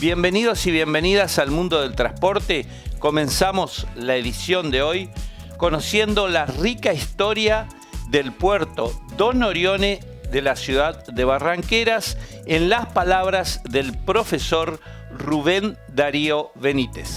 Bienvenidos y bienvenidas al mundo del transporte. Comenzamos la edición de hoy conociendo la rica historia del puerto Don Orione de la ciudad de Barranqueras en las palabras del profesor Rubén Darío Benítez.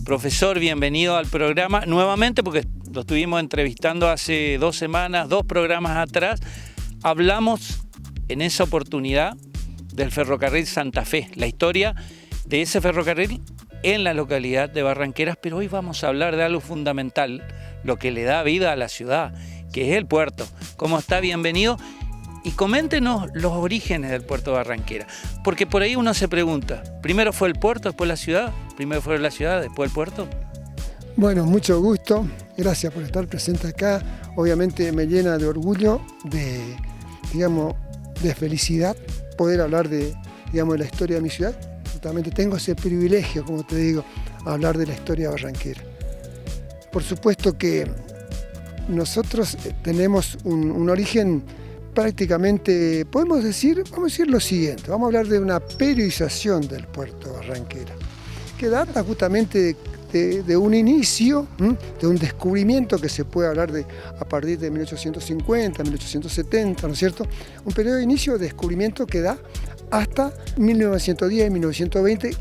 Profesor, bienvenido al programa nuevamente porque lo estuvimos entrevistando hace 2 semanas, 2 programas atrás. Hablamos en esa oportunidad del ferrocarril Santa Fe, la historia de ese ferrocarril en la localidad de Barranqueras, pero hoy vamos a hablar de algo fundamental, lo que le da vida a la ciudad, que es el puerto. ¿Cómo está? Bienvenido. Y coméntenos los orígenes del puerto de Barranqueras, porque por ahí uno se pregunta, ¿primero fue el puerto, después la ciudad? ¿Primero fue la ciudad, después el puerto? Bueno, mucho gusto, gracias por estar presente acá. Obviamente me llena de orgullo, de felicidad poder hablar de la historia de mi ciudad. Justamente tengo ese privilegio, como te digo, hablar de la historia barranquera. Por supuesto que nosotros tenemos un origen prácticamente, vamos a decir lo siguiente, vamos a hablar de una periodización del puerto de Barranquera, que data justamente de un inicio, de un descubrimiento que se puede hablar de a partir de 1850, 1870, ¿no es cierto? Un periodo de inicio de descubrimiento que da hasta 1910, 1920,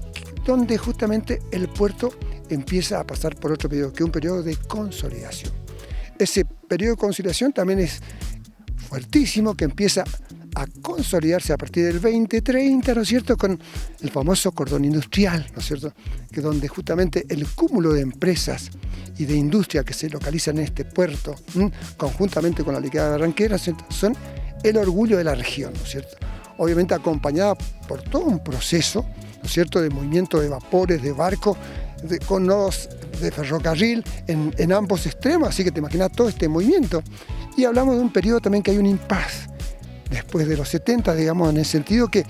donde justamente el puerto empieza a pasar por otro periodo, que es un periodo de consolidación. Ese periodo de consolidación también es fuertísimo, que empieza a consolidarse a partir del 2030, ¿no es cierto?, con el famoso cordón industrial, ¿no es cierto?, que donde justamente el cúmulo de empresas y de industria que se localizan en este puerto, conjuntamente con la localidad de Barranqueras, son el orgullo de la región, ¿no es cierto?, obviamente acompañada por todo un proceso, ¿no es cierto?, de movimiento de vapores, de barcos, con nodos de ferrocarril en ambos extremos, así que te imaginas todo este movimiento. Y hablamos de un periodo también que hay un impas después de los 70, digamos, en el sentido que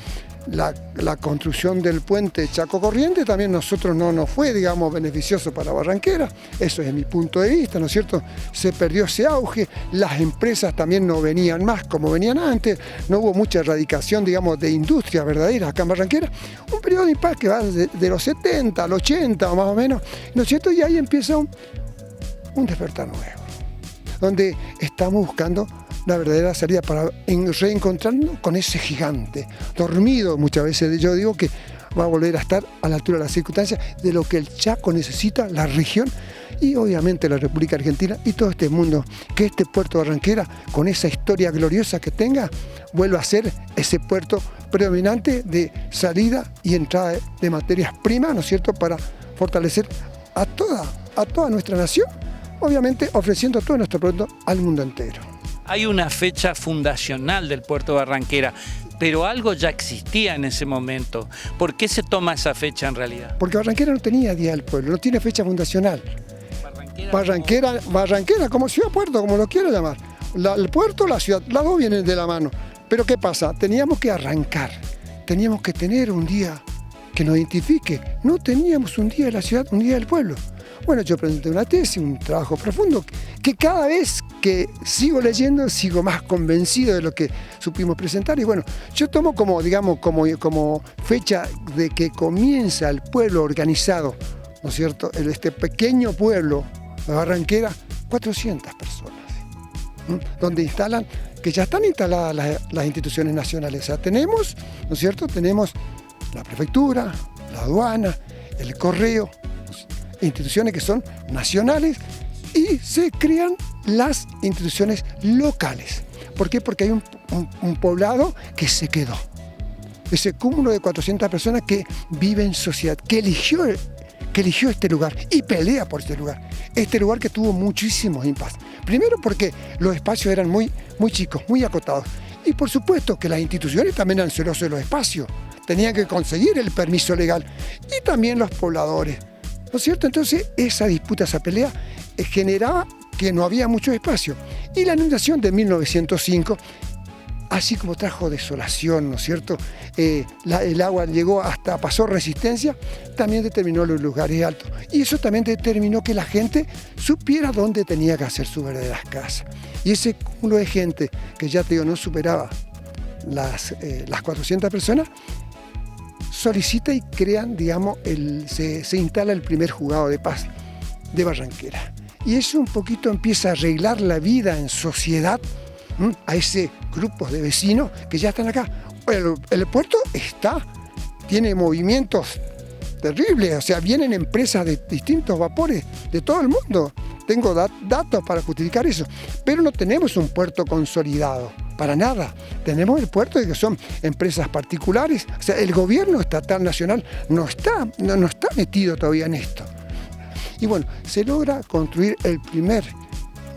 la construcción del puente Chaco Corriente también nosotros no nos fue, digamos, beneficioso para Barranquera. Eso es mi punto de vista, ¿no es cierto? Se perdió ese auge, las empresas también no venían más como venían antes, no hubo mucha erradicación, digamos, de industria verdadera acá en Barranquera. Un periodo de impas que va de los 70 al 80 o más o menos, ¿no es cierto? Y ahí empieza un despertar nuevo, donde estamos buscando la verdadera salida para reencontrarnos con ese gigante, dormido muchas veces. Yo digo que va a volver a estar a la altura de las circunstancias de lo que el Chaco necesita, la región y obviamente la República Argentina y todo este mundo, que este puerto de Barranquera, con esa historia gloriosa que tenga, vuelva a ser ese puerto predominante de salida y entrada de materias primas, ¿no es cierto?, para fortalecer a toda nuestra nación, obviamente ofreciendo todo nuestro producto al mundo entero. Hay una fecha fundacional del puerto de Barranquera, pero algo ya existía en ese momento. ¿Por qué se toma esa fecha en realidad? Porque Barranquera no tenía Día del Pueblo, no tiene fecha fundacional. Barranquera como ciudad-puerto, como lo quiero llamar. El puerto, la ciudad, las dos vienen de la mano. Pero ¿qué pasa? Teníamos que arrancar, teníamos que tener un día que nos identifique. No teníamos un día de la ciudad, un día del pueblo. Bueno, yo presenté una tesis, un trabajo profundo, que cada vez que sigo leyendo, sigo más convencido de lo que supimos presentar. Y bueno, yo tomo como fecha de que comienza el pueblo organizado, ¿no es cierto?, este pequeño pueblo de Barranquera, 400 personas, donde ya están instaladas las instituciones nacionales. O sea, tenemos, ¿no es cierto?, tenemos la prefectura, la aduana, el correo, instituciones que son nacionales, y se crean las instituciones locales. ¿Por qué? Porque hay un poblado que se quedó. Ese cúmulo de 400 personas que vive en sociedad, que eligió este lugar y pelea por este lugar. Este lugar que tuvo muchísimos impases. Primero porque los espacios eran muy chicos, muy acotados. Y por supuesto que las instituciones también eran celosas de los espacios, tenían que conseguir el permiso legal, y también los pobladores, ¿no es cierto? Entonces esa disputa, esa pelea generaba que no había mucho espacio. Y la inundación de 1905, así como trajo desolación, ¿no es cierto? El agua pasó resistencia, también determinó los lugares altos. Y eso también determinó que la gente supiera dónde tenía que hacer sus verdaderas casas. Y ese cúmulo de gente, que ya te digo, no superaba las 400 personas, solicita y crean, digamos, se instala el primer juzgado de paz de Barranquera. Y eso un poquito empieza a arreglar la vida en sociedad a ese grupo de vecinos que ya están acá. El puerto tiene movimientos terribles, o sea, vienen empresas de distintos vapores de todo el mundo. Tengo datos para justificar eso, pero no tenemos un puerto consolidado, para nada. Tenemos el puerto de que son empresas particulares, o sea, el gobierno estatal nacional no está metido todavía en esto. Y bueno, se logra construir el primer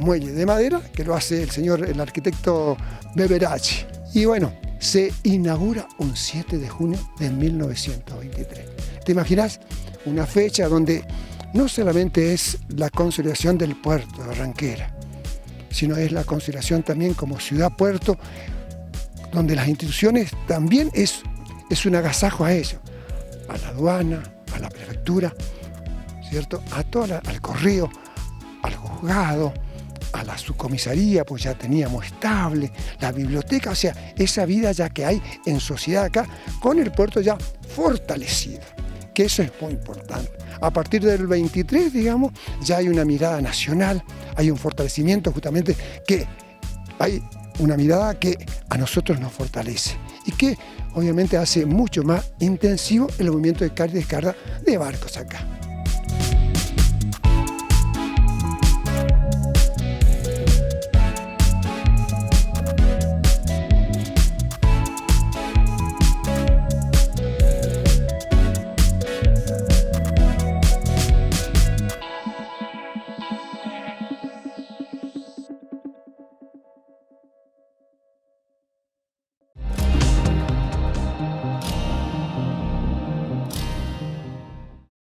muelle de madera, que lo hace el arquitecto Beveracci. Y bueno, se inaugura un 7 de junio de 1923. ¿Te imaginas? Una fecha donde no solamente es la consolidación del puerto de Barranquera, sino es la consolidación también como ciudad-puerto, donde las instituciones también es un agasajo a ello, a la aduana, a la prefectura, ¿cierto? Al correo, al juzgado, a la subcomisaría, pues ya teníamos estable, la biblioteca, o sea, esa vida ya que hay en sociedad acá, con el puerto ya fortalecido, que eso es muy importante. A partir del 23, digamos, ya hay una mirada nacional, hay un fortalecimiento justamente, que hay una mirada que a nosotros nos fortalece y que obviamente hace mucho más intensivo el movimiento de carga y descarga de barcos acá.